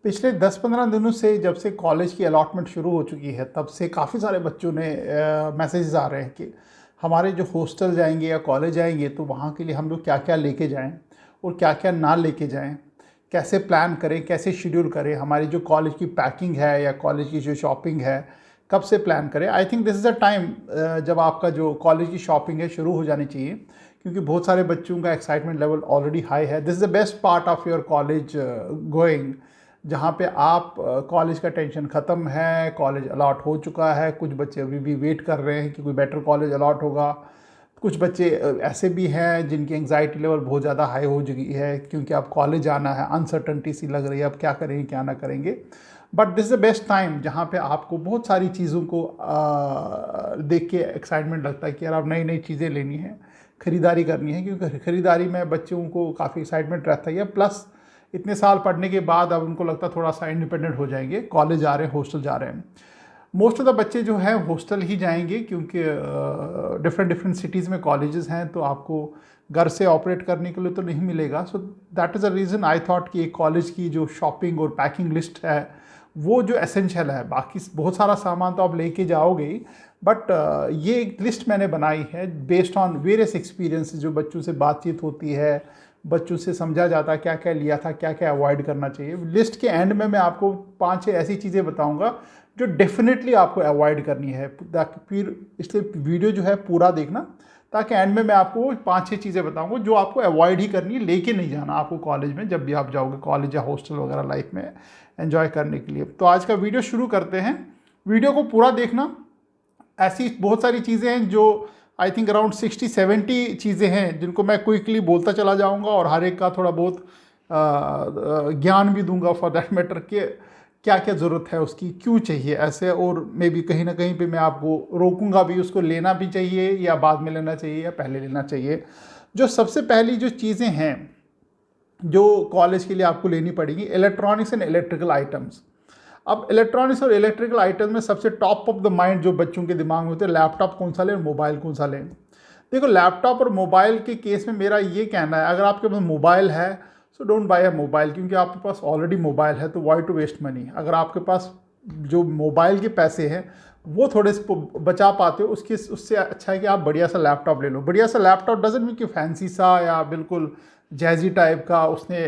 पिछले 10-15 दिनों से जब से कॉलेज की अलॉटमेंट शुरू हो चुकी है तब से काफ़ी सारे बच्चों ने मैसेजेस आ रहे हैं कि हमारे जो हॉस्टल जाएंगे या कॉलेज जाएंगे तो वहाँ के लिए हम लोग क्या क्या लेके जाएं और क्या क्या ना लेके जाएं, कैसे प्लान करें, कैसे शेड्यूल करें, हमारी जो कॉलेज की पैकिंग है या कॉलेज की जो शॉपिंग है कब से प्लान करें। I think this is a time जब आपका जो कॉलेज की शॉपिंग है शुरू हो जानी चाहिए, क्योंकि बहुत सारे बच्चों का एक्साइटमेंट लेवल ऑलरेडी हाई है। This is the best part of your college going, जहाँ पे आप कॉलेज का टेंशन ख़त्म है, कॉलेज अलॉट हो चुका है, कुछ बच्चे अभी भी वेट कर रहे हैं कि कोई बेटर कॉलेज अलॉट होगा। कुछ बच्चे ऐसे भी हैं जिनकी एंग्जाइटी लेवल बहुत ज़्यादा हाई हो चुकी है क्योंकि अब कॉलेज आना है, अनसर्टनटी सी लग रही है अब क्या करेंगे क्या ना करेंगे। But this is the best time जहाँ पे आपको बहुत सारी चीज़ों को देख के एक्साइटमेंट लगता है कि यार अब नई नई चीज़ें लेनी है, ख़रीदारी करनी है, क्योंकि ख़रीदारी में बच्चों को काफ़ी एक्साइटमेंट रहता है। प्लस इतने साल पढ़ने के बाद अब उनको लगता है थोड़ा सा इंडिपेंडेंट हो जाएंगे, कॉलेज जा रहे हैं, हॉस्टल जा रहे हैं। मोस्ट ऑफ द बच्चे जो हैं हॉस्टल ही जाएंगे क्योंकि डिफरेंट डिफरेंट सिटीज़ में कॉलेजेस हैं, तो आपको घर से ऑपरेट करने के लिए तो नहीं मिलेगा। So that is a reason I thought कि एक कॉलेज की जो शॉपिंग और पैकिंग लिस्ट है वो जो एसेंशियल है। बाकी बहुत सारा सामान तो आप लेके जाओगे ही, बट ये एक लिस्ट मैंने बनाई है बेस्ड ऑन वेरियस एक्सपीरियंस। जो बच्चों से बातचीत होती है, बच्चों से समझा जाता है क्या क्या लिया था, क्या क्या अवॉइड करना चाहिए। लिस्ट के एंड में मैं आपको 5-6 ऐसी चीज़ें बताऊंगा जो डेफिनेटली आपको अवॉइड करनी है, ताकि फिर इसलिए वीडियो जो है पूरा देखना, ताकि एंड में मैं आपको 5-6 चीज़ें बताऊंगा जो आपको अवॉइड ही करनी है, लेके नहीं जाना आपको कॉलेज में जब भी आप जाओगे कॉलेज या हॉस्टल वगैरह लाइफ में एंजॉय करने के लिए। तो आज का वीडियो शुरू करते हैं। वीडियो को पूरा देखना। ऐसी बहुत सारी चीज़ें हैं जो आई थिंक अराउंड 60-70 चीज़ें हैं जिनको मैं क्विकली बोलता चला जाऊंगा और हर एक का थोड़ा बहुत ज्ञान भी दूंगा फॉर दैट मैटर कि क्या क्या ज़रूरत है उसकी, क्यों चाहिए ऐसे। और मे बी कहीं ना कहीं पे मैं आपको रोकूंगा भी, उसको लेना भी चाहिए या बाद में लेना चाहिए या पहले लेना चाहिए। जो सबसे पहली जो चीज़ें हैं जो कॉलेज के लिए आपको लेनी पड़ेगी, इलेक्ट्रॉनिक्स एंड इलेक्ट्रिकल आइटम्स। अब इलेक्ट्रॉनिक्स और इलेक्ट्रिकल आइटम में सबसे टॉप ऑफ द माइंड जो बच्चों के दिमाग में होते हैं, लैपटॉप कौन सा लें और मोबाइल कौन सा लें। देखो, लैपटॉप और मोबाइल के केस में मेरा ये कहना है, अगर आपके पास मोबाइल है so don't buy a mobile, क्योंकि आपके पास ऑलरेडी मोबाइल है, तो वाई टू वेस्ट मनी। अगर आपके पास जो मोबाइल के पैसे हैं वो थोड़े से बचा पाते हो, उससे अच्छा है कि आप बढ़िया सा लैपटॉप ले लो। बढ़िया सा लैपटॉप डजंट मीन कि फैंसी सा या बिल्कुल जैजी टाइप का, उसने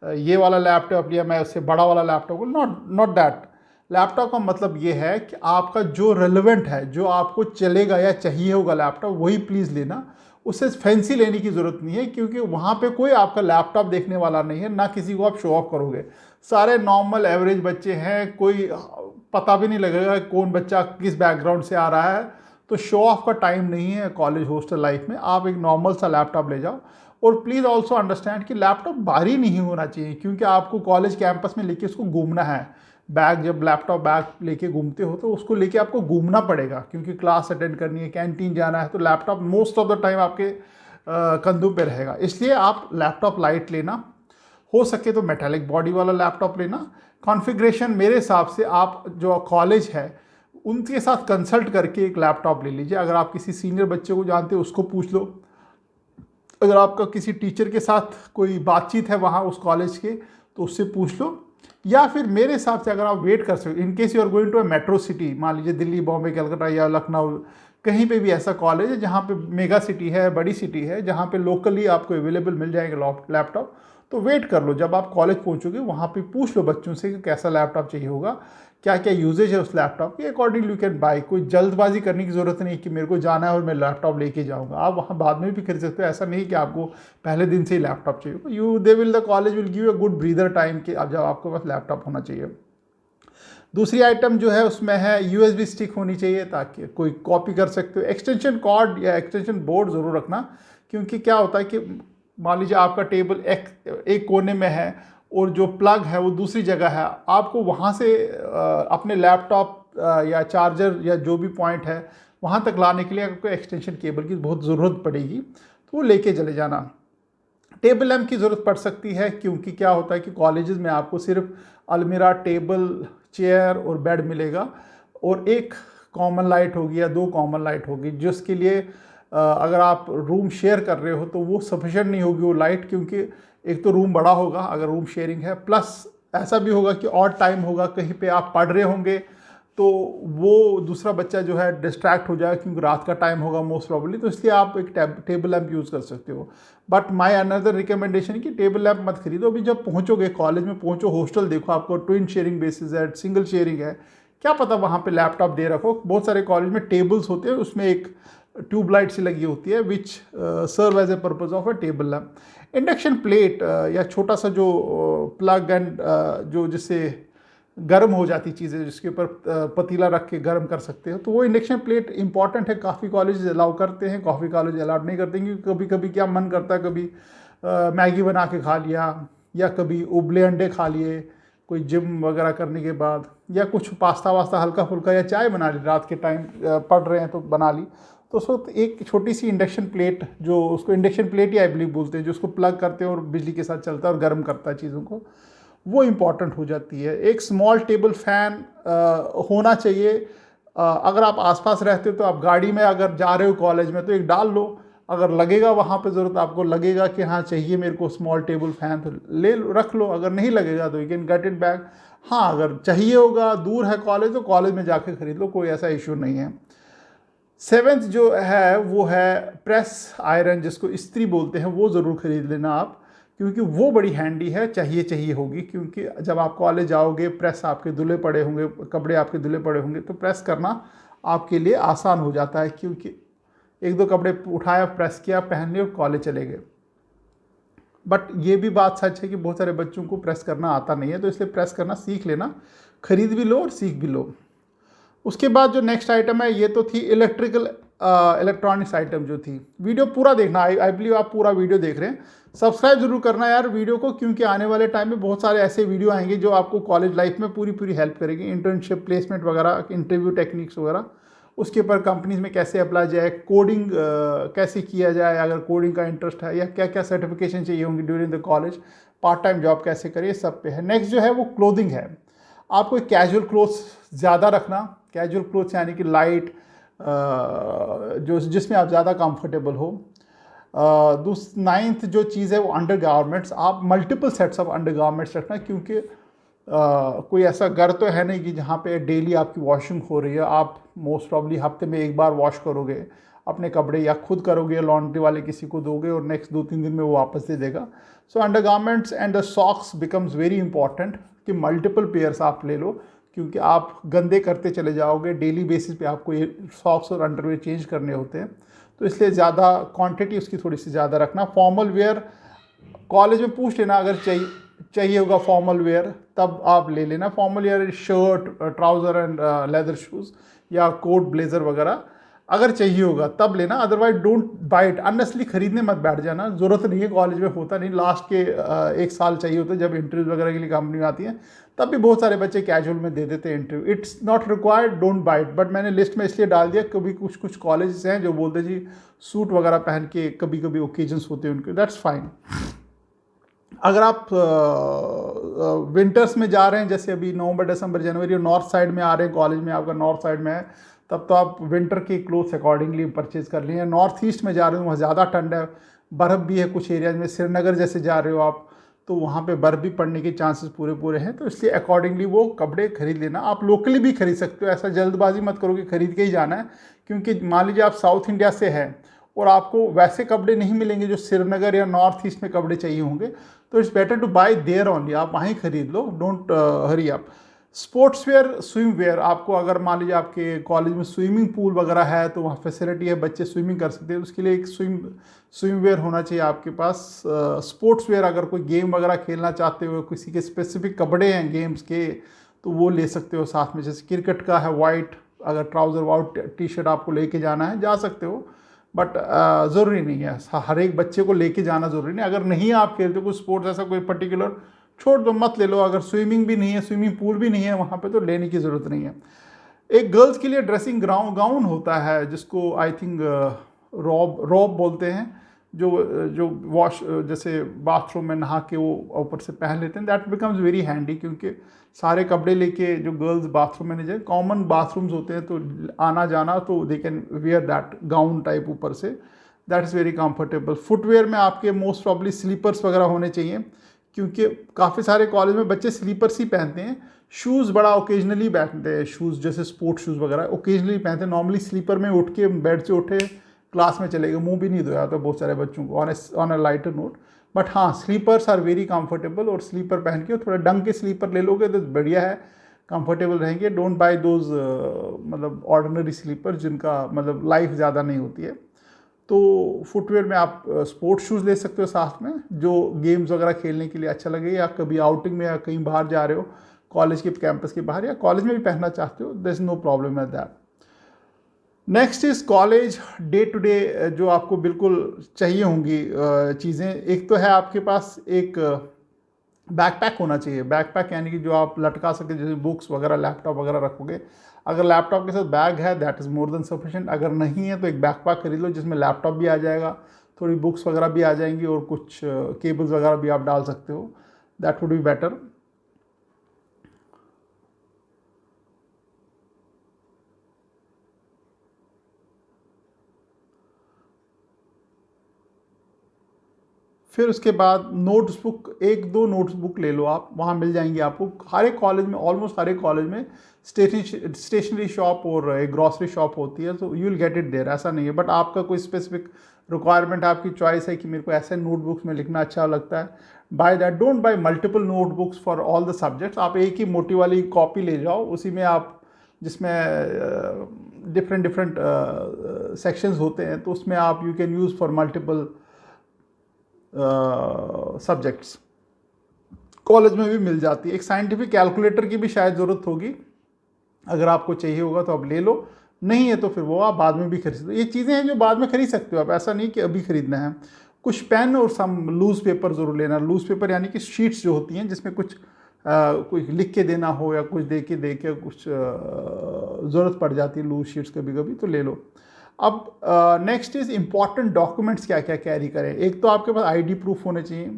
ये वाला लैपटॉप लिया मैं उससे बड़ा वाला laptop, not not that. Laptop का मतलब ये है कि आपका जो रेलेवेंट है, जो आपको चलेगा या चाहिए होगा लैपटॉप, वही प्लीज़ लेना। उससे फैंसी लेने की ज़रूरत नहीं है, क्योंकि वहाँ पे कोई आपका लैपटॉप देखने वाला नहीं है, ना किसी को आप शो ऑफ करोगे। सारे नॉर्मल एवरेज बच्चे हैं, कोई पता भी नहीं लगेगा कौन बच्चा किस बैकग्राउंड से आ रहा है। तो शो ऑफ का टाइम नहीं है कॉलेज हॉस्टल लाइफ में। आप एक नॉर्मल सा लैपटॉप ले जाओ। और प्लीज़ ऑल्सो अंडरस्टैंड कि लैपटॉप भारी नहीं होना चाहिए, क्योंकि आपको कॉलेज कैंपस में लेके उसको घूमना है। बैग, जब लैपटॉप बैग लेके घूमते हो तो उसको लेके आपको घूमना पड़ेगा, क्योंकि क्लास अटेंड करनी है, कैंटीन जाना है, तो laptop most of the time आपके कंधों पे रहेगा। इसलिए आप लैपटॉप लाइट लेना, हो सके तो मेटालिक बॉडी वाला लैपटॉप लेना। कॉन्फ़िगरेशन मेरे हिसाब से आप जो कॉलेज है उनके साथ कंसल्ट करके एक लैपटॉप ले लीजिए। अगर आप किसी सीनियर बच्चे को जानते हो उसको पूछ लो, अगर आपका किसी टीचर के साथ कोई बातचीत है वहाँ उस कॉलेज के तो उससे पूछ लो, या फिर मेरे हिसाब से अगर आप वेट कर सकते, in case you are going to a metro city, मान लीजिए दिल्ली, बॉम्बे, कलकत्ता या लखनऊ, कहीं पे भी ऐसा कॉलेज है जहाँ पे मेगा सिटी है, बड़ी सिटी है, जहाँ पे लोकली आपको अवेलेबल मिल जाएंगे लैपटॉप, तो वेट कर लो। जब आप कॉलेज पहुँचोगे वहाँ पे पूछ लो बच्चों से कि कैसा लैपटॉप चाहिए होगा, क्या क्या यूजेज है उस लैपटॉप की, अकॉर्डिंगली यू कैन बाई। कोई जल्दबाजी करने की ज़रूरत नहीं कि मेरे को जाना है और मैं लैपटॉप लेके जाऊँगा। आप वहाँ बाद में भी खरीद सकते हो, ऐसा नहीं कि आपको पहले दिन से ही लैपटॉप चाहिए। The college will give you a good breather time कि अब जब आपके पास लैपटॉप होना चाहिए। दूसरी आइटम जो है उसमें है यूएसबी स्टिक होनी चाहिए, ताकि कोई कॉपी कर सकते हो। एक्सटेंशन कॉर्ड या एक्सटेंशन बोर्ड ज़रूर रखना, क्योंकि क्या होता है कि मान लीजिए आपका टेबल एक कोने में है और जो प्लग है वो दूसरी जगह है, आपको वहाँ से अपने लैपटॉप या चार्जर या जो भी पॉइंट है वहाँ तक लाने के लिए आपको एक्सटेंशन केबल की बहुत ज़रूरत पड़ेगी, तो वो लेके चले जाना। टेबल लैम्प की ज़रूरत पड़ सकती है, क्योंकि क्या होता है कि कॉलेजेस में आपको सिर्फ अलमीरा, टेबल, चेयर और बेड मिलेगा, और एक कॉमन लाइट होगी या 2 कॉमन लाइट होगी, जिसके लिए अगर आप रूम शेयर कर रहे हो तो वो सफिशेंट नहीं होगी वो लाइट, क्योंकि एक तो रूम बड़ा होगा अगर रूम शेयरिंग है, प्लस ऐसा भी होगा कि और टाइम होगा, कहीं पे आप पढ़ रहे होंगे तो वो दूसरा बच्चा जो है डिस्ट्रैक्ट हो जाएगा क्योंकि रात का टाइम होगा मोस्ट प्रॉब्ली, तो इसलिए आप एक टेबल लैंप यूज़ कर सकते हो। बट माय अनदर रिकमेंडेशन है कि टेबल लैंप मत खरीदो। अभी जब पहुंचोगे कॉलेज में, पहुंचो हॉस्टल, देखो आपको ट्विन शेयरिंग बेसिस है, सिंगल शेयरिंग है, क्या पता वहाँ पे लैपटॉप दे रखो। बहुत सारे कॉलेज में टेबल्स होते हैं, उसमें एक ट्यूबलाइट सी लगी होती है which serve as a purpose of a table lamp. Induction plate या छोटा सा जो प्लग एंड जो जिससे गर्म हो जाती चीज़ें, जिसके ऊपर पतीला रख के गर्म कर सकते हो, तो वो इंडक्शन प्लेट इंपॉर्टेंट है। काफ़ी कॉलेज अलाउ करते हैं, काफ़ी कॉलेज अलाउड नहीं करते, क्योंकि कभी कभी क्या मन करता है, कभी मैगी बना के खा लिया या कभी उबले अंडे खा लिए कोई जिम वगैरह करने के बाद, या कुछ पास्ता वास्ता हल्का फुल्का, या चाय बना ली रात के टाइम पढ़ रहे हैं तो बना ली। तो उस वक्त एक छोटी सी इंडक्शन प्लेट, जो उसको induction plate he I believe बोलते हैं, जो उसको प्लग करते हैं और बिजली के साथ चलता है और गर्म करता है चीज़ों को, वो इम्पॉर्टेंट हो जाती है। एक स्मॉल टेबल फैन होना चाहिए। अगर आप आसपास रहते हो तो आप गाड़ी में अगर जा रहे हो कॉलेज में तो एक डाल लो, अगर लगेगा वहाँ पे ज़रूरत, आपको लगेगा कि हाँ चाहिए मेरे को स्मॉल टेबल फैन, तो ले लो, रख लो। अगर नहीं लगेगा तो you can get it back. हाँ, अगर चाहिए होगा, दूर है कॉलेज, तो कॉलेज में जाके खरीद लो, कोई ऐसा इशू नहीं है। सेवेंथ जो है वो है प्रेस आयरन, जिसको इस्त्री बोलते हैं, वो ज़रूर खरीद लेना आप, क्योंकि वो बड़ी हैंडी है, चाहिए होगी। क्योंकि जब आप कॉलेज जाओगे, प्रेस आपके धुले पड़े होंगे, कपड़े आपके धुले पड़े होंगे, तो प्रेस करना आपके लिए आसान हो जाता है, क्योंकि एक दो कपड़े उठाया, प्रेस किया, पहन लिए और कॉलेज चले गए। बट ये भी बात सच है कि बहुत सारे बच्चों को प्रेस करना आता नहीं है, तो इसलिए प्रेस करना सीख लेना, खरीद भी लो और सीख भी लो। उसके बाद जो नेक्स्ट आइटम है, ये तो थी इलेक्ट्रॉनिक्स आइटम जो थी। वीडियो पूरा देखना, आई बिलीव आप पूरा वीडियो देख रहे हैं। सब्सक्राइब जरूर करना यार वीडियो को, क्योंकि आने वाले टाइम में बहुत सारे ऐसे वीडियो आएंगे जो आपको कॉलेज लाइफ में पूरी हेल्प करेगी। इंटर्नशिप, प्लेसमेंट वगैरह, इंटरव्यू टेक्निक्स वगैरह, उसके ऊपर कंपनीज में कैसे अप्लाई जाए, कोडिंग कैसे किया जाए अगर कोडिंग का इंटरेस्ट है, या क्या क्या सर्टिफिकेशन चाहिए होंगी during the college, part time job कैसे करिए, सब पे है। नेक्स्ट जो है वो क्लोथिंग है। आपको कैजुअल क्लोथ्स ज़्यादा रखना, कैजुअल क्लोथ्स यानी कि लाइट, जो जिसमें आप ज़्यादा कंफर्टेबल हो। नाइन्थ जो चीज़ है वो अंडर गारमेंट्स, आप multiple sets of under garments रखना, क्योंकि कोई ऐसा घर तो है नहीं कि जहाँ पे डेली आपकी वॉशिंग हो रही है। आप मोस्ट प्रॉब्ली हफ्ते में एक बार वॉश करोगे अपने कपड़े, या खुद करोगे या लॉन्ड्री वाले किसी को दोगे, और नेक्स्ट 2-3 दिन में वो वापस दे देगा। So under garments and the socks becomes very important, कि मल्टीपल पेयर्स आप ले लो, क्योंकि आप गंदे करते चले जाओगे, डेली बेसिस पे आपको ये सॉक्स और अंडरवेयर चेंज करने होते हैं, तो इसलिए ज़्यादा क्वांटिटी उसकी थोड़ी सी ज़्यादा रखना। फॉर्मल वेयर कॉलेज में पूछ लेना, अगर चाहिए होगा फॉर्मल वेयर तब आप ले लेना। Formal wear shirt, trouser and leather shoes या कोट, ब्लेज़र वगैरह अगर चाहिए होगा तब लेना, अदरवाइज डोंट बाय इट। अननेसली खरीदने मत बैठ जाना, ज़रूरत नहीं है, कॉलेज में होता नहीं। लास्ट के 1 साल चाहिए होता है, जब इंटरव्यू वगैरह के लिए कंपनी आती है, तब भी बहुत सारे बच्चे कैजुअल में दे देते हैं interview. It's not required, don't buy it. But मैंने लिस्ट में इसलिए डाल दिया, कभी कुछ कॉलेजेस हैं जो बोलते जी सूट वगैरह पहन के कभी कभी ओकेजन्स होते हैं उनके, दैट्स फाइन। अगर आप विंटर्स में जा रहे हैं, जैसे अभी नवंबर, दिसंबर, जनवरी, और नॉर्थ साइड में आ रहे हैं, कॉलेज में आपका नॉर्थ साइड में है, तब तो आप विंटर के क्लोथ्स अकॉर्डिंगली परचेज कर लिए। नॉर्थ ईस्ट में जा रहे हो, वहाँ ज़्यादा ठंड है, बर्फ़ भी है कुछ एरियाज में, श्रीनगर जैसे जा रहे हो आप, तो वहाँ पे बर्फ़ भी पड़ने के चांसेस पूरे हैं, तो इसलिए अकॉर्डिंगली वो कपड़े खरीद लेना। आप लोकली भी खरीद सकते हो, ऐसा जल्दबाजी मत करो कि खरीद के ही जाना है, क्योंकि मान लीजिए आप साउथ इंडिया से हैं और आपको वैसे कपड़े नहीं मिलेंगे जो श्रीनगर या नॉर्थ ईस्ट में कपड़े चाहिए होंगे, तो it's better to buy there only, आप वहीं खरीद लो, don't hurry up. Sports wear, swim wear, आपको अगर मान लीजिए आपके कॉलेज में स्विमिंग पूल वगैरह है तो वहाँ फैसिलिटी है, बच्चे स्विमिंग कर सकते हैं, उसके लिए एक स्विम वेयर होना चाहिए आपके पास। स्पोर्ट्स वेयर, अगर कोई गेम वगैरह खेलना चाहते हो, किसी के स्पेसिफिक कपड़े हैं गेम्स के, तो वो ले सकते हो साथ में। जैसे क्रिकेट का है वाइट, अगर ट्राउज़र वाइट टी शर्ट आपको लेके जाना है जा सकते हो, बट ज़रूरी नहीं है, हर एक बच्चे को लेके जाना ज़रूरी नहीं। अगर नहीं आप खेलते कोई स्पोर्ट्स ऐसा कोई पर्टिकुलर, छोड़ दो, मत ले लो। अगर स्विमिंग भी नहीं है, स्विमिंग पूल भी नहीं है वहाँ पे, तो लेने की ज़रूरत नहीं है। एक गर्ल्स के लिए ड्रेसिंग गाउन होता है, जिसको आई थिंक रॉब बोलते हैं, जो वॉश, जैसे बाथरूम में नहा के वो ऊपर से पहन लेते हैं, दैट बिकम्स वेरी हैंडी, क्योंकि सारे कपड़े लेके जो गर्ल्स बाथरूम में नहीं जाए, कॉमन बाथरूम्स होते हैं, तो आना जाना, तो they can wear that gown type ऊपर से, that is very comfortable. Footwear में आपके मोस्ट प्रॉब्ली स्लीपर्स वगैरह होने चाहिए, क्योंकि काफ़ी सारे कॉलेज में बच्चे स्लीपर्स ही पहनते हैं। शूज़ बड़ा ओकेजनली पहनते हैं, शूज़ जैसे स्पोर्ट शूज़ वगैरह ओकेजनली पहनते हैं। नॉर्मली स्लीपर में उठ के बेड से उठे क्लास में चले गए, मुंह भी नहीं धोया था बहुत सारे बच्चों को, on a lighter note. But हाँ, स्लीपर्स आर वेरी कंफर्टेबल, और स्लीपर पहन के थोड़ा डंग के स्लीपर ले लोगे तो बढ़िया है, कंफर्टेबल रहेंगे। डोंट बाय दोज मतलब ऑर्डिनरी स्लीपर जिनका मतलब लाइफ ज़्यादा नहीं होती है। तो फुटवेयर में आप स्पोर्ट्स शूज़ ले सकते हो साथ में, जो गेम्स वगैरह खेलने के लिए अच्छा लगे, या कभी आउटिंग में या कहीं बाहर जा रहे हो कॉलेज के कैंपस के बाहर, या कॉलेज में भी पहनना चाहते हो, there is no problem at that. Next is college day today जो आपको बिल्कुल चाहिए होंगी चीज़ें। एक तो है आपके पास एक बैकपैक होना चाहिए। बैकपैक यानी कि जो आप लटका सके, जैसे बुक्स वगैरह लैपटॉप वगैरह रखोगे। अगर लैपटॉप के साथ बैग है that is more than sufficient. अगर नहीं है तो एक बैकपैक खरीद लो जिसमें लैपटॉप भी आ जाएगा, थोड़ी बुक्स वगैरह भी आ जाएंगी, और कुछ केबल्स वगैरह भी आप डाल सकते हो, दैट वुड बी बेटर। फिर उसके बाद नोट्स बुक, एक दो नोट्स बुक ले लो आप, वहाँ मिल जाएंगी आपको हर एक कॉलेज में, ऑलमोस्ट हर एक कॉलेज में स्टेशनरी शॉप और एक ग्रॉसरी शॉप होती है, तो you will get it there, ऐसा नहीं है। बट आपका कोई स्पेसिफिक रिक्वायरमेंट, आपकी चॉइस है कि मेरे को ऐसे नोटबुक्स में लिखना अच्छा लगता है, by that. Don't buy multiple notebooks for all the subjects. आप एक ही मोटी वाली कॉपी ले जाओ, उसी में आप, जिसमें डिफरेंट डिफरेंट सेक्शंस होते हैं, तो उसमें आप you can use for multiple subjects. College में भी मिल जाती है। एक साइंटिफिक कैलकुलेटर की भी शायद ज़रूरत होगी, अगर आपको चाहिए होगा तो आप ले लो, नहीं है तो फिर वो आप बाद में भी खरीद सकते हो। ये चीज़ें हैं जो बाद में खरीद सकते हो आप, ऐसा नहीं कि अभी खरीदना है। कुछ पेन और सम लूज़ पेपर ज़रूर लेना। लूज़ पेपर यानी कि शीट्स जो होती हैं जिसमें कुछ कोई लिख के देना हो, या कुछ दे के कुछ ज़रूरत पड़ जाती है लूज शीट्स कभी कभी, तो ले लो। अब नेक्स्ट इज़ इम्पॉर्टेंट डॉक्यूमेंट्स क्या क्या कैरी करें। एक तो आपके पास आईडी प्रूफ होने चाहिए,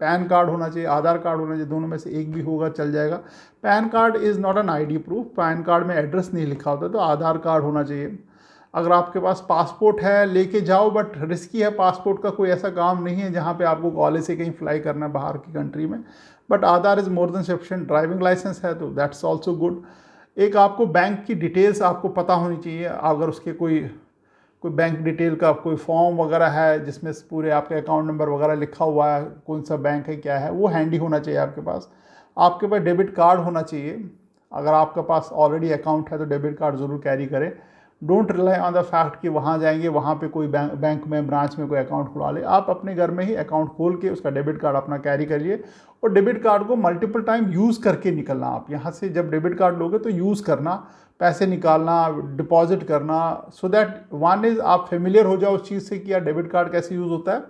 पैन कार्ड होना चाहिए, आधार कार्ड होना चाहिए, दोनों में से एक भी होगा चल जाएगा। Pan card is not an ID proof, pan card में एड्रेस नहीं लिखा होता, तो आधार कार्ड होना चाहिए। अगर आपके पास पासपोर्ट है लेके जाओ, बट रिस्की है, पासपोर्ट का कोई ऐसा काम नहीं है जहाँ पे आपको कॉलेज से कहीं फ्लाई करना है बाहर की कंट्री में, but Aadhaar is more than sufficient. Driving license है तो दैट्स ऑल्सो गुड। एक आपको बैंक की डिटेल्स आपको पता होनी चाहिए, अगर उसके कोई बैंक डिटेल का कोई फॉर्म वगैरह है जिसमें पूरे आपके अकाउंट नंबर वगैरह लिखा हुआ है, कौन सा बैंक है क्या है, वो हैंडी होना चाहिए आपके पास। आपके पास डेबिट कार्ड होना चाहिए, अगर आपके पास ऑलरेडी अकाउंट है तो डेबिट कार्ड ज़रूर कैरी करें। Don't rely on the fact कि वहाँ जाएंगे, वहाँ पे कोई बैंक में ब्रांच में कोई अकाउंट खुला ले। आप अपने घर में ही अकाउंट खोल के उसका डेबिट कार्ड अपना कैरी करिए, और डेबिट कार्ड को मल्टीपल टाइम यूज़ करके निकलना। आप यहाँ से जब डेबिट कार्ड लोगे तो यूज़ करना, पैसे निकालना, डिपॉजिट करना, सो दैट वन इज़ आप फेमिलियर हो जाओ उस चीज़ से कि यार डेबिट कार्ड कैसे यूज़ होता है।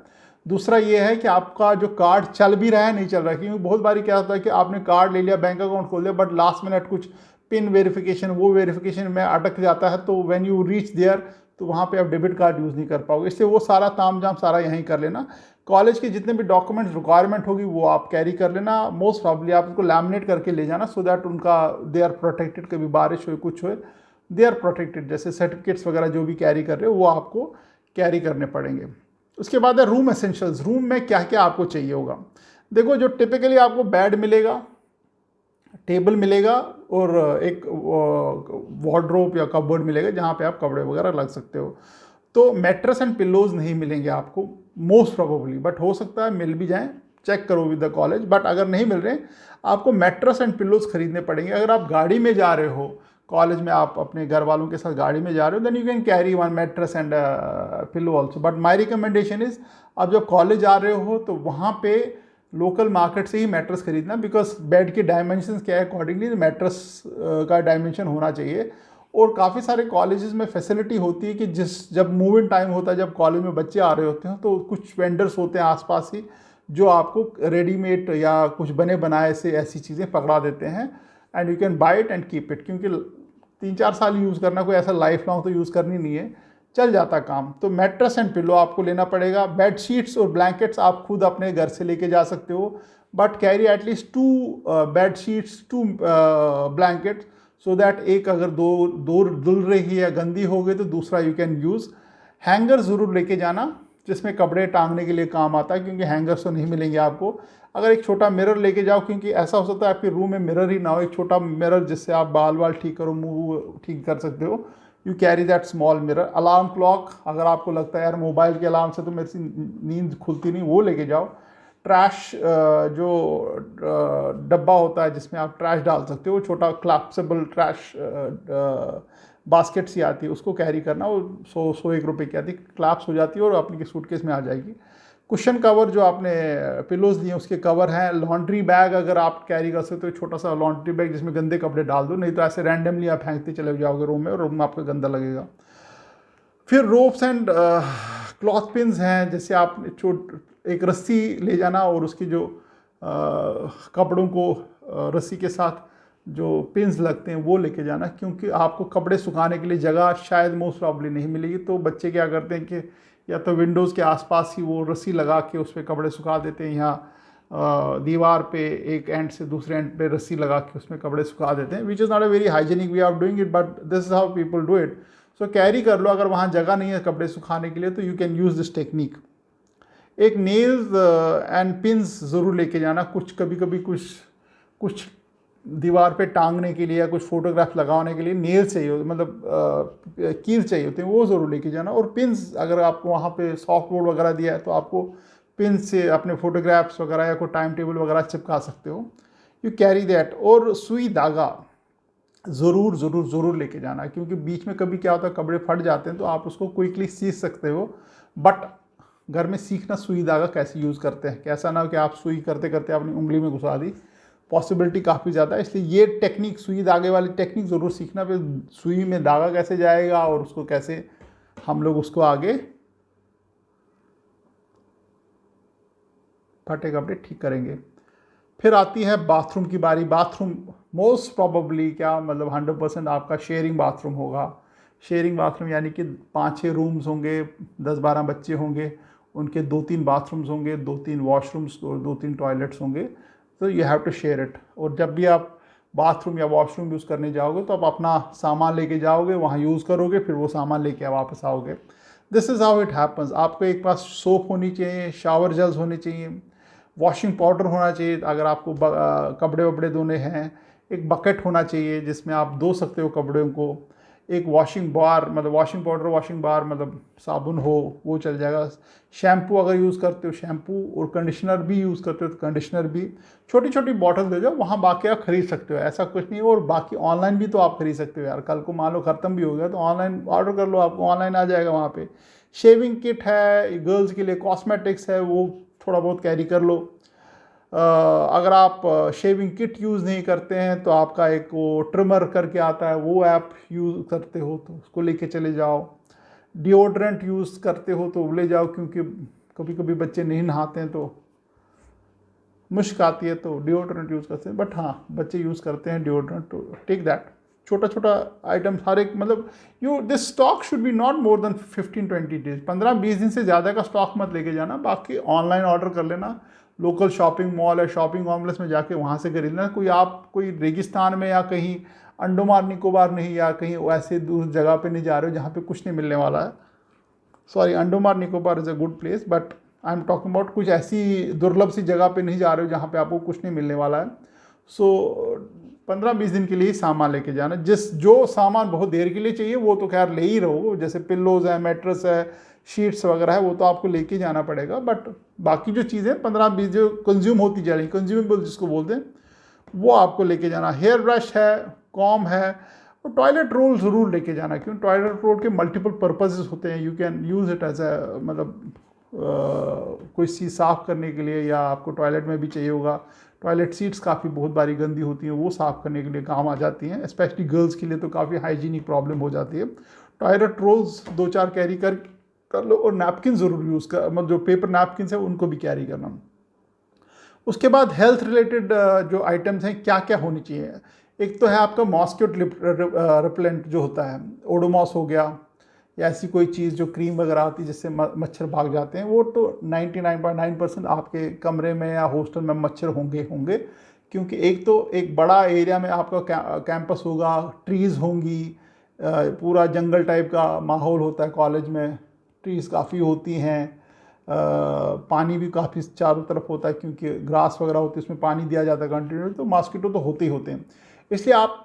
दूसरा ये है कि आपका जो कार्ड चल भी रहा है नहीं चल रहा है, क्योंकि बहुत बारी क्या होता है कि आपने कार्ड ले लिया, बैंक अकाउंट खोल लिया, बट लास्ट मिनट कुछ पिन वेरिफिकेशन, वो वेरिफिकेशन में अटक जाता है, तो व्हेन यू रीच देयर तो वहाँ पे आप डेबिट कार्ड यूज़ नहीं कर पाओगे। इसलिए वो सारा तामझाम सारा यहीं कर लेना। कॉलेज के जितने भी डॉक्यूमेंट्स रिक्वायरमेंट होगी वो आप कैरी कर लेना। मोस्ट प्रॉब्ली आप उसको लैमिनेट करके ले जाना, सो दैट उनका दे आर प्रोटेक्टेड, कभी बारिश हो कुछ हो दे आर प्रोटेक्टेड। जैसे सर्टिफिकेट्स वगैरह जो भी कैरी कर रहे हो वो आपको कैरी करने पड़ेंगे। उसके बाद है रूम एसेंशियल्स। रूम में क्या क्या आपको चाहिए होगा। देखो, जो टिपिकली आपको बेड मिलेगा, टेबल मिलेगा, और एक वार्डरोब या कपबोर्ड मिलेगा जहाँ पे आप कपड़े वगैरह लग सकते हो। तो मैट्रेस एंड पिल्लोज नहीं मिलेंगे आपको मोस्ट प्रोबेबली, बट हो सकता है मिल भी जाएं, चेक करो विद द कॉलेज। बट अगर नहीं मिल रहे, आपको मैट्रेस एंड पिल्लोज खरीदने पड़ेंगे। अगर आप गाड़ी में जा रहे हो कॉलेज में, आप अपने घर वालों के साथ गाड़ी में जा रहे हो, then you can carry one mattress and pillow also. But my recommendation is, आप जब कॉलेज आ रहे हो तो वहाँ पे लोकल मार्केट से ही मैट्रेस खरीदना, बिकॉज बेड के डायमेंशन क्या है अकॉर्डिंगली मैट्रेस का डायमेंशन होना चाहिए। और काफ़ी सारे कॉलेजेस में फैसिलिटी होती है कि जब मूव इन टाइम होता है, जब कॉलेज में बच्चे आ रहे होते हैं, तो कुछ वेंडर्स होते हैं आसपास ही जो आपको रेडीमेड या कुछ बने बनाए से ऐसी चीज़ें पकड़ा देते हैं, and you can buy it and keep it. क्योंकि 3-4 साल यूज़ करना, कोई ऐसा लाइफ लॉन्ग तो यूज़ करनी नहीं है, चल जाता काम। तो मैट्रेस एंड पिलो आपको लेना पड़ेगा। बेड शीट्स और ब्लैंकेट्स आप खुद अपने घर से लेके जा सकते हो, but carry at least 2 bed sheets, 2 blankets, so that एक अगर दो धुल रही है, गंदी हो गई, तो दूसरा यू कैन यूज़। हैंगर ज़रूर लेके जाना जिसमें कपड़े टांगने के लिए काम आता है, क्योंकि हैंगर्स तो नहीं मिलेंगे आपको। अगर एक छोटा मिरर लेके जाओ, क्योंकि ऐसा हो सकता है आपके रूम में मिरर ही ना हो, एक छोटा मिरर जिससे आप बाल ठीक करो, मुंह ठीक कर सकते हो, you carry that small mirror. Alarm clock, अगर आपको लगता है यार मोबाइल के अलार्म से तो मेरी नींद खुलती नहीं, वो लेके जाओ। ट्रैश जो डब्बा होता है जिसमें आप ट्रैश डाल सकते हो, छोटा क्लैप्सेबल ट्रैश बास्केट सी आती है, उसको कैरी करना। वो 100-1 रुपये की आती है, क्लैप्स हो जाती है और अपनी सूटकेस में आ जाएगी। कुशन कवर जो आपने पिलोज लिए उसके कवर हैं। लॉन्ड्री बैग अगर आप कैरी कर सकते हो, छोटा सा लॉन्ड्री बैग जिसमें गंदे कपड़े डाल दो, नहीं तो ऐसे रैंडमली आप फेंकते चले जाओगे रूम में और रूम में आपका गंदा लगेगा। फिर रोप्स एंड क्लॉथ पिन्स हैं, जैसे आप एक रस्सी ले जाना और उसकी जो कपड़ों को रस्सी के साथ जो पिन्स लगते हैं वो लेके जाना, क्योंकि आपको कपड़े सुखाने के लिए जगह शायद मोस्ट प्रॉब्ली नहीं मिलेगी। तो बच्चे क्या करते हैं कि या तो विंडोज़ के आसपास ही वो रस्सी लगा के उस पर कपड़े सुखा देते हैं, या दीवार पे एक एंड से दूसरे एंड पे रस्सी लगा के उसमें कपड़े सुखा देते हैं, which is not a very hygienic way of doing it, but this is how people do it. So carry कर लो, अगर वहाँ जगह नहीं है कपड़े सुखाने के लिए तो you can use this technique. एक नेल्स एंड पिन्स ज़रूर लेके जाना, कुछ कभी कभी कुछ दीवार पे टांगने के लिए या कुछ फोटोग्राफ लगाने के लिए नेल चाहिए, मतलब कील चाहिए होते हैं, वो ज़रूर लेके जाना। और पिन्स, अगर आपको वहाँ पे सॉफ्ट बोर्ड वगैरह दिया है तो आपको पिन से अपने फोटोग्राफ्स वगैरह या कोई टाइम टेबल वगैरह चिपका सकते हो, यू कैरी दैट। और सुई धागा ज़रूर ज़रूर ज़रूर लेके जाना, क्योंकि बीच में कभी क्या होता है कपड़े फट जाते हैं तो आप उसको क्विकली सीख सकते हो, बट घर में सीखना सुई धागा कैसे यूज़ करते हैं, कैसा ना हो कि आप सुई करते करते अपनी उंगली में घुसा दी, पॉसिबिलिटी काफ़ी ज़्यादा है। इसलिए ये टेक्निक, सुई धागे वाली टेक्निक ज़रूर सीखना, फिर सुई में धागा कैसे जाएगा और उसको कैसे हम लोग उसको आगे फटे कपड़े ठीक करेंगे। फिर आती है बाथरूम की बारी। बाथरूम मोस्ट प्रॉबली क्या मतलब 100% आपका शेयरिंग बाथरूम होगा। शेयरिंग बाथरूम यानी कि 5-6 रूम्स होंगे, 10-12 बच्चे होंगे, उनके 2-3 बाथरूम्स होंगे, 2-3 वॉशरूम्स और 2-3 टॉयलेट्स होंगे, तो you have to share it. और जब भी आप बाथरूम या वॉशरूम यूज़ करने जाओगे तो आप अपना सामान लेके जाओगे, वहाँ यूज़ करोगे, फिर वो सामान लेके वापस आओगे। This is how it happens. आपको एक पास सोप होनी चाहिए, शावर जेल्स होने चाहिए, वॉशिंग पाउडर होना चाहिए अगर आपको कपड़े वपड़े धोने हैं, एक बकेट होना चाहिए जिसमें आप धो सकते हो कपड़ों को, एक वॉशिंग बार, मतलब वॉशिंग पाउडर वॉशिंग बार मतलब साबुन हो वो चल जाएगा। शैम्पू अगर यूज़ करते हो शैम्पू, और कंडीशनर भी यूज़ करते हो तो कंडीशनर भी। छोटी छोटी बॉटल दे जाओ, वहाँ बाकी आप खरीद सकते हो, ऐसा कुछ नहीं है। और बाकी ऑनलाइन भी तो आप खरीद सकते हो यार, कल को मान लो ख़त्म भी हो गया तो ऑनलाइन ऑर्डर कर लो, आपको ऑनलाइन आ जाएगा वहाँ पे। शेविंग किट है गर्ल्स के लिए, कॉस्मेटिक्स है, वो थोड़ा बहुत कैरी कर लो। अगर आप शेविंग किट यूज़ नहीं करते हैं तो आपका एक वो ट्रिमर करके आता है, वो ऐप यूज़ करते हो तो उसको लेके चले जाओ। डिओड्रेंट यूज़ करते हो तो ले जाओ, क्योंकि कभी कभी बच्चे नहीं नहाते हैं तो मुश्क आती है, तो डिओड्रेंट यूज़ करते हैं। बट हाँ, बच्चे यूज़ करते हैं डिओड्रेंट, तो टेक दैट। छोटा छोटा आइटम हर एक, मतलब this stock should be not more than 15-20 days. 15-20 दिन से ज़्यादा का स्टॉक मत लेके जाना। बाकी ऑनलाइन ऑर्डर कर लेना, लोकल शॉपिंग मॉल है, शॉपिंग कॉम्प्लेक्स में जाके वहाँ से खरीदना। कोई रेगिस्तान में या कहीं अंडमान निकोबार नहीं, या कहीं ऐसे दूर जगह पे नहीं जा रहे हो जहाँ पे कुछ नहीं मिलने वाला है। Sorry, Andaman Nicobar is a good place, but I am talking about कुछ ऐसी दुर्लभ सी जगह पे नहीं जा रहे हो जहाँ पे आपको कुछ नहीं मिलने वाला है। सो 15-20 दिन के लिए ही सामान लेके जाना। जो सामान बहुत देर के लिए चाहिए वो तो खैर ले ही रहो, जैसे पिल्लोज़ है, मैट्रेस है, शीट्स वगैरह है, वो तो आपको लेके जाना पड़ेगा। बट बाकी जो चीज़ें 15-20 जो कंज्यूम होती जा रही, कंज्यूमेबल जिसको बोलते हैं, वो आपको लेके जाना। हेयर ब्रश है, कॉम है, और टॉयलेट रोल ज़रूर लेके जाना, क्योंकि टॉयलेट रोल के मल्टीपल पर्पसेस होते हैं। You can use it as a, मतलब कोई चीज़ साफ़ करने के लिए, या आपको टॉयलेट में भी चाहिए होगा। टॉयलेट सीट्स काफ़ी बहुत बारी गंदी होती हैं, वो साफ़ करने के लिए काम आ जाती हैं, स्पेशली गर्ल्स के लिए तो काफ़ी हाइजीनिक प्रॉब्लम हो जाती है। टॉयलेट रोल्स 2-4 कैरी कर लो, और नैपकिन ज़रूर यूज़ कर, मतलब जो पेपर नैपकिन है उनको भी कैरी करना। उसके बाद हेल्थ रिलेटेड जो आइटम्स हैं क्या क्या होनी चाहिए। एक तो है आपका मॉस्किटो रिपेलेंट जो होता है, ओडोमॉस हो गया, या ऐसी कोई चीज़ जो क्रीम वगैरह आती है जिससे मच्छर भाग जाते हैं। वो तो 99.9% आपके कमरे में या हॉस्टल में मच्छर होंगे, क्योंकि एक बड़ा एरिया में आपका कैंपस होगा, ट्रीज़ होंगी, पूरा जंगल टाइप का माहौल होता है कॉलेज में, ट्रीज़ काफ़ी होती हैं, पानी भी काफ़ी चारों तरफ होता है, क्योंकि ग्रास वगैरह होती है, उसमें पानी दिया जाता है कंटिन्यू, तो मॉस्किटो तो होते ही होते हैं। इसलिए आप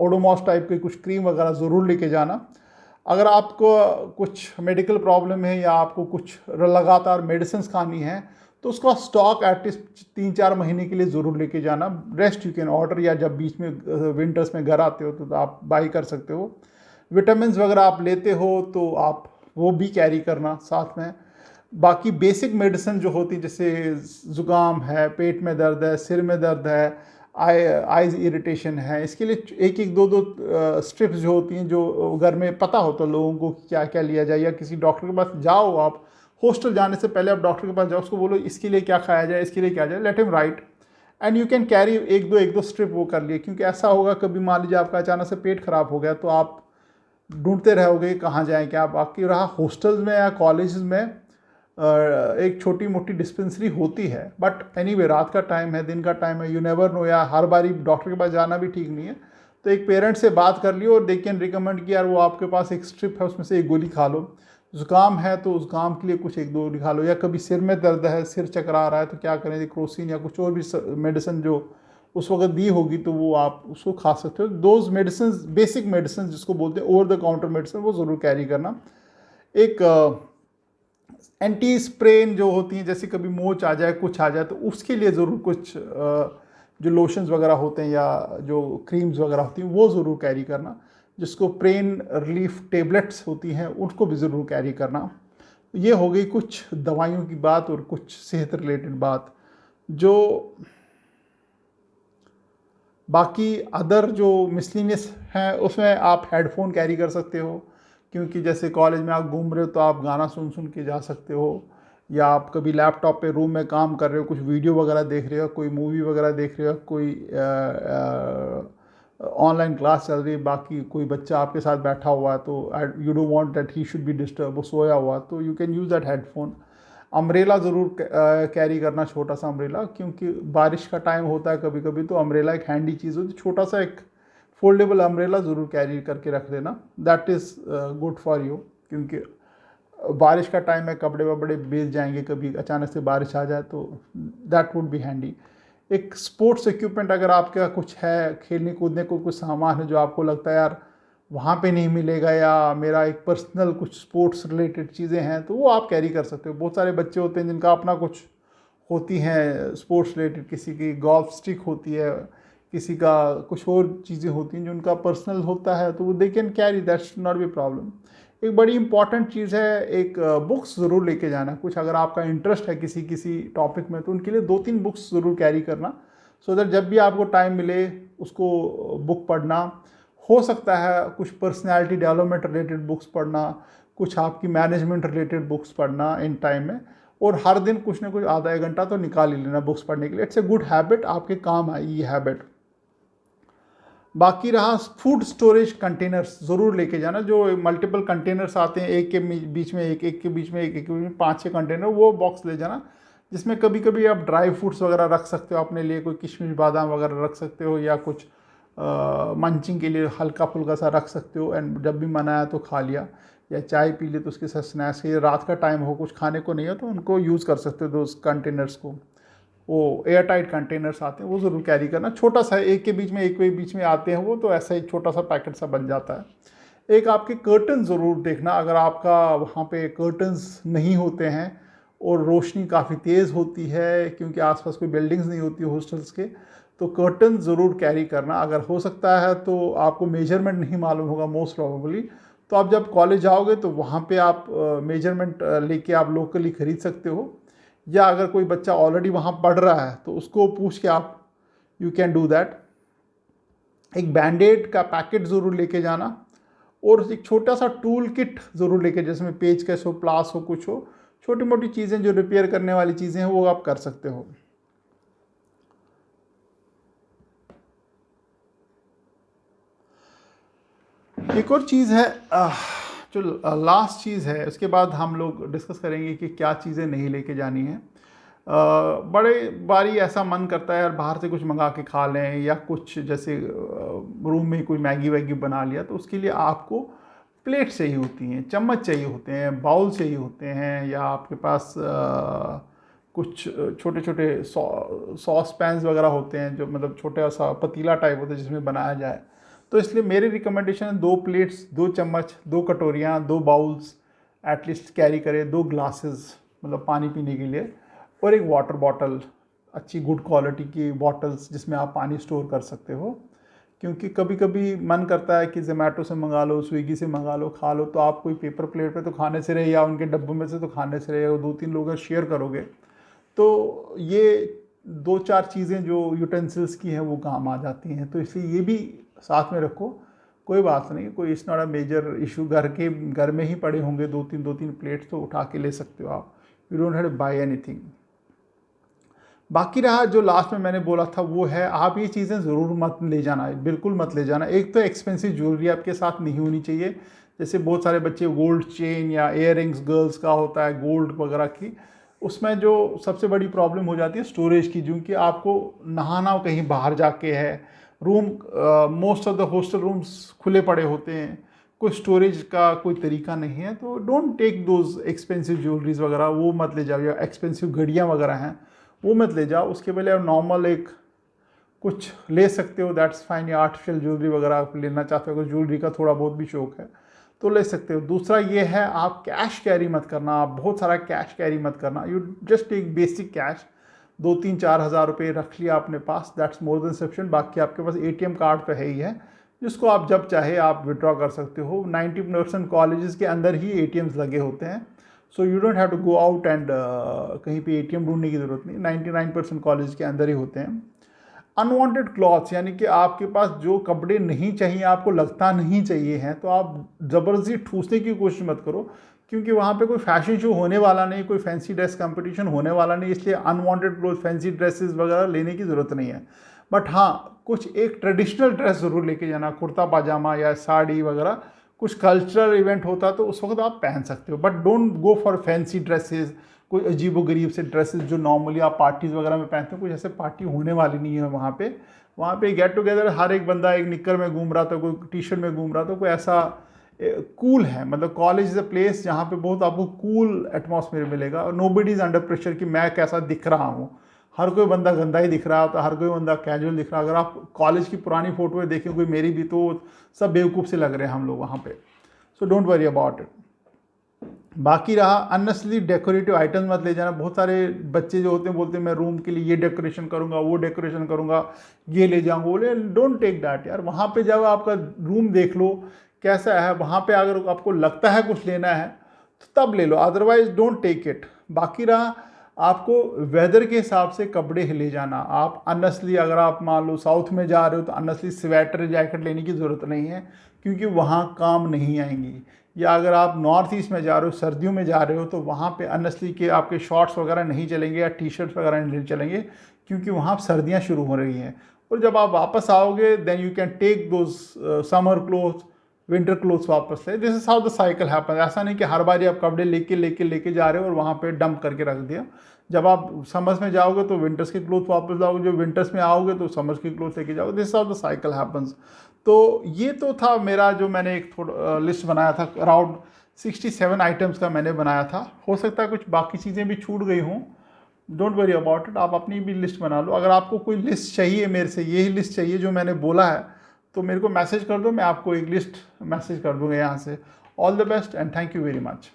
ओडोमॉस टाइप के कुछ क्रीम वगैरह ज़रूर लेके जाना। अगर आपको कुछ मेडिकल प्रॉब्लम है या आपको कुछ लगातार मेडिसिन खानी है, तो उसका स्टॉक एटलीस्ट 3-4 महीने के लिए ज़रूर लेके जाना। रेस्ट यू कैन ऑर्डर, या जब बीच में विंटर्स में घर आते हो तो आप बाई कर सकते हो। विटामिन्स वगैरह आप लेते हो तो आप वो भी कैरी करना साथ में। बाकी बेसिक मेडिसिन जो होती है, जैसे ज़ुकाम है, पेट में दर्द है, सिर में दर्द है, आइज़ इरिटेशन है, इसके लिए एक एक दो दो स्ट्रिप्स जो होती हैं, जो घर में पता होता है लोगों को क्या क्या लिया जाए, या किसी डॉक्टर के पास जाओ आप। हॉस्टल जाने से पहले आप डॉक्टर के पास जाओ, उसको बोलो इसके लिए क्या खाया जाए, इसके लिए क्या जाए, let him right and you can carry एक दो स्ट्रिप वो कर लिए। क्योंकि ऐसा होगा कभी मान लीजिए आपका अचानक से पेट खराब हो गया, तो आप ढूंढते रहोगे कहाँ जाएँ क्या। बाकी रहा हॉस्टल्स में या कॉलेज में, एक छोटी मोटी डिस्पेंसरी होती है, बट एनीवे रात का टाइम है, दिन का टाइम है, यू नेवर नो, या हर बारी डॉक्टर के पास जाना भी ठीक नहीं है। तो एक पेरेंट से बात कर लियो और दे कैन रिकमेंड कि यार वो आपके पास एक स्ट्रिप है, उसमें से एक गोली खा लो। ज़ुकाम है तो ज़ुकाम के लिए कुछ एक दो गोली खा लो, या कभी सिर में दर्द है, सिर चकरा रहा है, तो क्या करें, क्रोसिन या कुछ और भी मेडिसिन जो उस वक्त दी होगी तो वो आप उसको खा सकते हो। दोज मेडिसिन, बेसिक मेडिसिन जिसको बोलते हैं ओवर द काउंटर मेडिसिन, वो ज़रूर कैरी करना। एक एंटी स्प्रेन जो होती हैं, जैसे कभी मोच आ जाए, कुछ आ जाए, तो उसके लिए ज़रूर कुछ जो लोशंस वगैरह होते हैं या जो क्रीम्स वगैरह होती हैं वो ज़रूर कैरी करना। जिसको पेन रिलीफ टेबलेट्स होती हैं उनको भी ज़रूर कैरी करना। ये हो गई कुछ दवाइयों की बात और कुछ सेहत रिलेटेड बात। जो बाकी अदर जो मिसलिनियस हैं, उसमें आप हेडफोन कैरी कर सकते हो, क्योंकि जैसे कॉलेज में आप घूम रहे हो तो आप गाना सुन सुन के जा सकते हो, या आप कभी लैपटॉप पे रूम में काम कर रहे हो, कुछ वीडियो वगैरह देख रहे हो, कोई मूवी वगैरह देख रहे हो, कोई ऑनलाइन क्लास चल रही है, बाकी कोई बच्चा आपके साथ बैठा हुआ है, तो you don't want that he should be disturb, वो सोया हुआ, तो you can use that headphone. Umbrella ज़रूर कैरी करना, छोटा सा अम्ब्रेला, क्योंकि बारिश का टाइम होता है कभी कभी, तो अम्ब्रेला एक हैंडी चीज़ होती है। छोटा सा एक फोल्डेबल अम्ब्रेला ज़रूर कैरी करके रख लेना, that is good for you. क्योंकि बारिश का टाइम है, कपड़े वपड़े भीग जाएंगे, कभी अचानक से बारिश आ जाए, तो दैट वुड बी हैंडी। एक स्पोर्ट्स इक्विपमेंट अगर आपके कुछ है, खेलने कूदने को कुछ सामान है जो आपको लगता है यार वहाँ पे नहीं मिलेगा, या मेरा एक पर्सनल कुछ स्पोर्ट्स रिलेटेड चीज़ें हैं, तो वो आप कैरी कर सकते हो। बहुत सारे बच्चे होते हैं जिनका अपना कुछ होती हैं स्पोर्ट्स रिलेटेड, किसी की गोल्फ स्टिक होती है, किसी का कुछ और चीज़ें होती हैं जो उनका पर्सनल होता है, तो वो they can carry, that should not be problem. एक बड़ी इंपॉर्टेंट चीज़ है, एक बुक्स ज़रूर लेके जाना। कुछ अगर आपका इंटरेस्ट है किसी किसी टॉपिक में, तो उनके लिए 2-3 बुक्स ज़रूर कैरी करना, सो दैट जब भी आपको टाइम मिले उसको बुक पढ़ना। हो सकता है कुछ पर्सनैलिटी डेवलपमेंट रिलेटेड बुक्स पढ़ना, कुछ आपकी मैनेजमेंट रिलेटेड बुक्स पढ़ना इन टाइम में, और हर दिन कुछ ना कुछ आधा एक घंटा तो निकाल ही लेना बुक्स पढ़ने के लिए। इट्स ए गुड हैबिट, आपके काम आए ये हैबिट। बाकी रहा फूड स्टोरेज कंटेनर्स ज़रूर लेके जाना, जो मल्टीपल कंटेनर्स आते हैं, एक के बीच में एक के बीच में एक के बीच में 5-6 कंटेनर, वो बॉक्स ले जाना, जिसमें कभी कभी आप ड्राई फ्रूट्स वगैरह रख सकते हो अपने लिए, कोई किशमिश बादाम वगैरह रख सकते हो, या कुछ मंचिंग के लिए हल्का फुल्का सा रख सकते हो, एंड जब भी मन आया तो खा लिया, या चाय पी ली तो उसके साथ स्नैक्स के, रात का टाइम हो कुछ खाने को नहीं हो तो उनको यूज़ कर सकते हो उस कंटेनर्स को। वो एयर टाइट कंटेनर्स आते हैं, वो ज़रूर कैरी करना। छोटा सा एक के बीच में आते हैं वो, तो ऐसा ही छोटा सा पैकेट सा बन जाता है। एक आपके कर्टन ज़रूर देखना, अगर आपका वहाँ पे कर्टन्स नहीं होते हैं और रोशनी काफ़ी तेज़ होती है, क्योंकि आसपास कोई बिल्डिंग्स नहीं होती हॉस्टल्स के, तो कर्टन ज़रूर कैरी करना। अगर हो सकता है तो आपको मेजरमेंट नहीं मालूम होगा मोस्ट प्रोबेबली, तो आप जब कॉलेज जाओगे तो वहाँ पे आप मेजरमेंट लेके आप लोकली ख़रीद सकते हो, या अगर कोई बच्चा ऑलरेडी वहाँ पढ़ रहा है तो उसको पूछ के आप यू कैन डू दैट। एक बैंडेड का पैकेट ज़रूर लेके जाना, और एक छोटा सा टूल किट ज़रूर लेके, जिसमें पेचकस हो, प्लास हो, कुछ हो, छोटी मोटी चीज़ें जो रिपेयर करने वाली चीज़ें हैं वो आप कर सकते हो। एक और चीज़ है, जो लास्ट चीज़ है, उसके बाद हम लोग डिस्कस करेंगे कि क्या चीज़ें नहीं लेके जानी है। बड़े बारी ऐसा मन करता है यार बाहर से कुछ मंगा के खा लें, या कुछ जैसे रूम में कोई मैगी वैगी बना लिया, तो उसके लिए आपको प्लेट चाहिए होती हैं, चम्मच चाहिए होते हैं, बाउल चाहिए होते हैं, या आपके पास कुछ छोटे छोटे सॉस पैन्स वगैरह होते हैं जो मतलब छोटा सा पतीला टाइप होता है जिसमें बनाया जाए। तो इसलिए मेरी रिकमेंडेशन है 2 प्लेट्स, 2 चम्मच, 2 कटोरियाँ, 2 बाउल्स एटलीस्ट कैरी करें, 2 ग्लासेस मतलब पानी पीने के लिए, और एक वाटर बॉटल, अच्छी गुड क्वालिटी की बॉटल्स जिसमें आप पानी स्टोर कर सकते हो। क्योंकि कभी कभी मन करता है कि जोमेटो से मंगा लो, स्विगी से मंगा लो, खा लो, तो आप कोई पेपर प्लेट पे तो खाने से रहे या उनके डब्बों में से तो खाने से रहे, 2-3 लोग शेयर करोगे, तो ये 2-4 चीज़ें जो यूटेंसिल्स की हैं वो काम आ जाती हैं। तो इसलिए ये भी साथ में रखो, कोई बात नहीं, कोई it's not a major issue. घर में ही पड़े होंगे 2-3 प्लेट्स, तो उठा के ले सकते हो आप, you don't have to buy anything. बाकी रहा जो लास्ट में मैंने बोला था वो है, आप ये चीज़ें ज़रूर मत ले जाना, बिल्कुल मत ले जाना। एक तो एक्सपेंसिव ज्वेलरी आपके साथ नहीं होनी चाहिए, जैसे बहुत सारे बच्चे गोल्ड चेन या इयर रिंग्स गर्ल्स का होता है गोल्ड वगैरह की, उसमें जो सबसे बड़ी प्रॉब्लम हो जाती है स्टोरेज की, क्योंकि आपको नहाना कहीं बाहर जाके है, room most of the hostel rooms खुले पड़े होते हैं, कोई स्टोरेज का कोई तरीका नहीं है, तो don't take those expensive jewelleries वगैरह, वो मत ले जाओ, या एक्सपेंसिव घड़ियाँ वगैरह हैं वो मत ले जाओ। उसके पहले आप नॉर्मल एक कुछ ले सकते हो, दैट्स फाइन, या आर्टिफिशियल ज्वेलरी वगैरह आप लेना चाहते हो, अगर ज्वेलरी का थोड़ा बहुत भी शौक है तो ले सकते हो। दूसरा ये है, आप कैश कैरी मत करना, आप बहुत सारा कैश कैरी मत करना, यू जस्ट एक बेसिक कैश 2-3-4 हज़ार रुपये रख लिया अपने पास, दैट्स मोर देन सफिशिएंट। बाकी आपके पास ATM कार्ड तो है ही है, जिसको आप जब चाहे आप विड्रॉ कर सकते हो। 90% कॉलेजेस के अंदर ही ATMs लगे होते हैं, so you don't have to go out and कहीं पे ATM ढूंढने की ज़रूरत नहीं, 99% कॉलेज के अंदर ही होते हैं। अनवांटेड क्लॉथ्स, यानी कि आपके पास जो कपड़े नहीं चाहिए, आपको लगता नहीं चाहिए हैं, तो आप ज़बरदस्ती ठूसने की कोशिश मत करो, क्योंकि वहाँ पे कोई फैशन शो होने वाला नहीं, कोई फैंसी ड्रेस कंपटीशन होने वाला नहीं, इसलिए अनवांटेड क्लोथ, फैंसी ड्रेसेस वगैरह लेने की ज़रूरत नहीं है। बट हाँ, कुछ एक ट्रेडिशनल ड्रेस ज़रूर लेके जाना, कुर्ता पाजामा या साड़ी वगैरह, कुछ कल्चरल इवेंट होता तो उस वक्त आप पहन सकते हो, but don't go for fancy dresses, कोई अजीब व गरीब से ड्रेसेस जो नॉर्मली आप पार्टीज़ वगैरह में पहनते हो, कुछ ऐसे पार्टी होने वाली नहीं है वहाँ पे। वहाँ पे गेट टुगेदर, हर एक बंदा एक निक्कर में घूम रहा था, कोई टी-शर्ट में घूम रहा था, कोई ऐसा कूल है, मतलब कॉलेज इज़ अ प्लेस जहाँ पे बहुत आपको कूल एटमॉस्फेयर मिलेगा, और नोबडी इज़ अंडर प्रेशर कि मैं कैसा दिख रहा हूँ। हर कोई बंदा गंदा ही दिख रहा होता, हर कोई बंदा कैजुअल दिख रहा। अगर आप कॉलेज की पुरानी फोटोएं देखें, कोई मेरी भी, तो सब बेवकूफ़ से लग रहे हैं हम लोग वहाँ पे। So don't worry about it. बाकी रहा अननेसेसरी डेकोरेटिव आइटम्स मत ले जाना। बहुत सारे बच्चे जो होते हैं बोलते हैं मैं रूम के लिए ये डेकोरेशन करूँगा, वो डेकोरेशन करूँगा, ये ले जाऊँगा, बोले डोंट टेक दैट यार। वहाँ पे जब आपका रूम देख लो कैसा है, वहाँ पे अगर आपको लगता है कुछ लेना है तो तब ले लो, अदरवाइज डोंट टेक इट। बाकी रहा आपको वेदर के हिसाब से कपड़े ले जाना। आप अननेसेसरी, अगर आप मान लो साउथ में जा रहे हो तो अननेसेसरी स्वेटर जैकेट लेने की ज़रूरत नहीं है, क्योंकि वहाँ काम नहीं आएंगी। या अगर आप नॉर्थ ईस्ट में जा रहे हो, सर्दियों में जा रहे हो, तो वहाँ पे अननेसेसरी के आपके शॉर्ट्स वगैरह नहीं चलेंगे या टी-शर्ट्स वगैरह नहीं चलेंगे, क्योंकि वहाँ सर्दियाँ शुरू हो रही हैं। और जब आप वापस आओगे then you can take those summer clothes, winter clothes वापस ले। This is how the cycle happen. ऐसा नहीं कि हर बार आप कपड़े लेके जा रहे हो और वहाँ पे डंप करके रख दिया। जब आप समर्स में जाओगे तो विंटर्स के क्लोथ वापस लाओगे, जो विंटर्स में आओगे तो समर्स के क्लोथ लेके जाओगे। This is how the cycle happens. तो ये तो था मेरा, जो मैंने एक थोड़ा लिस्ट बनाया था, अराउंड 67 आइटम्स का मैंने बनाया था। हो सकता है कुछ बाकी चीज़ें भी छूट गई हों, डोंट वरी अबाउट इट। आप अपनी भी लिस्ट बना लो। अगर आपको कोई लिस्ट चाहिए मेरे से, यही लिस्ट चाहिए जो मैंने बोला है, तो मेरे को मैसेज कर दो, मैं आपको एक लिस्ट मैसेज कर दूँगा यहाँ से। All the best and thank you very much.